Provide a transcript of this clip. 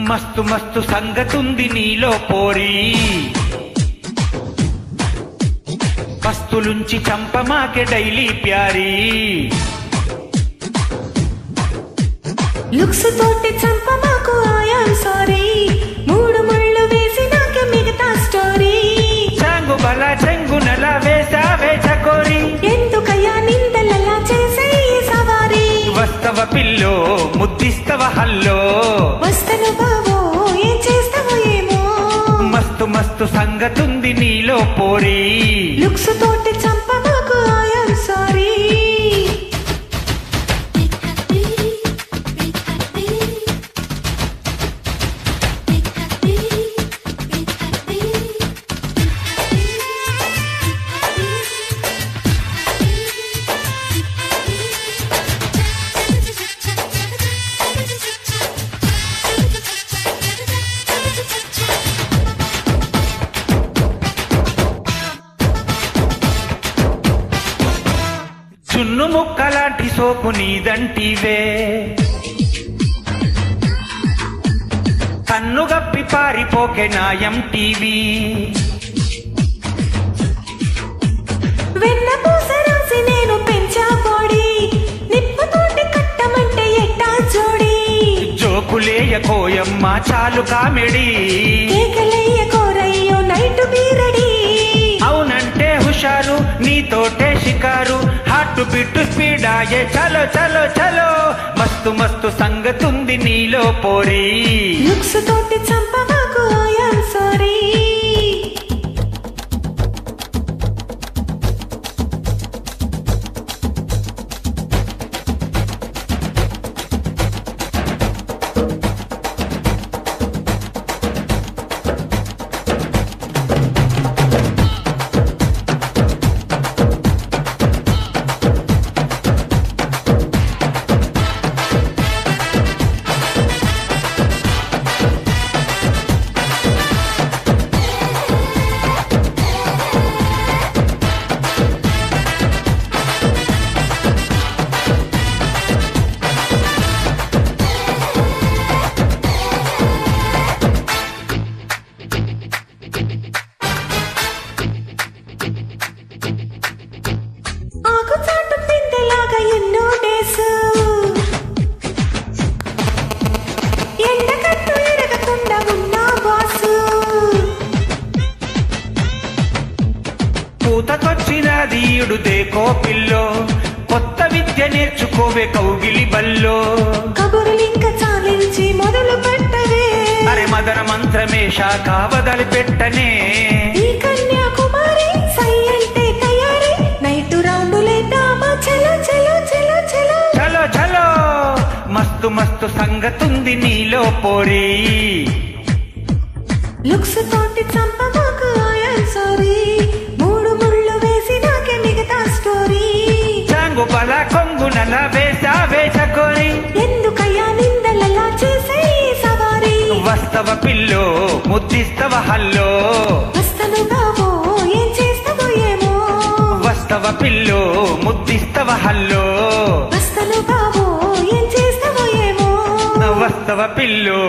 మస్తు మస్తు సంగతుంది నీలో పోరి పస్తులుంచి చంపమాకే డైలీ ప్యారీ లుక్స్ తోటి చంపమాకు ఐయామ్ సారీ మూడు ముళ్ళు వేసి నాకే మిగతా స్టోరీ చాంగు బలా చెంగు నలా వేసావే చకోరి ఎందుకయ్యా నిందలలా చేసే ఈ సవారీ వస్తవ పిల్లో ముద్దిస్తవ హల్లో వస్తను బావో ఏం చేస్తావో ఏమో మస్తు మస్తు సంగతుంది నీలో పోరి లుక్స్ తోటి చంపమాకు ఐయామ్ సారీ చున్ను ముక్కలాంటి సోపు నీదంటివే కన్ను గప్పి పారిపోకే నాయం టీవీ వెన్న పూస రాసి నేను పెంచా బాడీ నిప్పుతోటి కట్టమంటే ఎట్టా జోడి జోకులేయ కోయమ్మ చాలు కామెడీ కేకలయ్య కోరయ్యో నైట్ బీరడి అవునంటే హుషారు నీతోటే షికారు హార్ట్ బీట్ స్పీడ్ ఆయే చలో చలో చలో మస్తు మస్తు సంగతుంది నీలో పోరి లుక్స్ తోటి చంపమాకు ఐయామ్ సారీ ఆకుచాటు పిందెలాగా ఎన్నో డేస్ ఎండకట్టు ఎరగకుండా ఉన్నా బాసు పూతకొచ్చినది ఈడుదేకో పిల్లో కొత్త విద్య నేర్చుకోవే కౌగిలి బల్లో కబురులింక చాలించి మొదలు పెట్టవే అరే మదన మంత్రమే శాఖ వదలి పెట్టనే ఈ కన్యాకుమారి సై అంటే తయారీ నైట్ రౌండులేద్దామా చలో చలో చలో చలో చలో చలో మస్తు మస్తు సంగతుంది నీలో పోరి లుక్స్ తోటి చంపమాకు ఐయామ్ సారీ మూడు ముళ్ళు వేసి నాకే మిగతా స్టోరీ చాంగు బలా కొంగు నల వేసావే చకోరి ఎందుకయ్యా నిందలలా చేసే ఈ సవారీ వస్తవ పిల్లో ముద్దిస్తవ హల్లో వస్తను బావో ఏం చేస్తావో ఏమో వస్తవ పిల్లో ముద్దిస్తవ హల్లో వస్తను బావో ఏం చేస్తావో ఏమో వస్తవ పిల్లో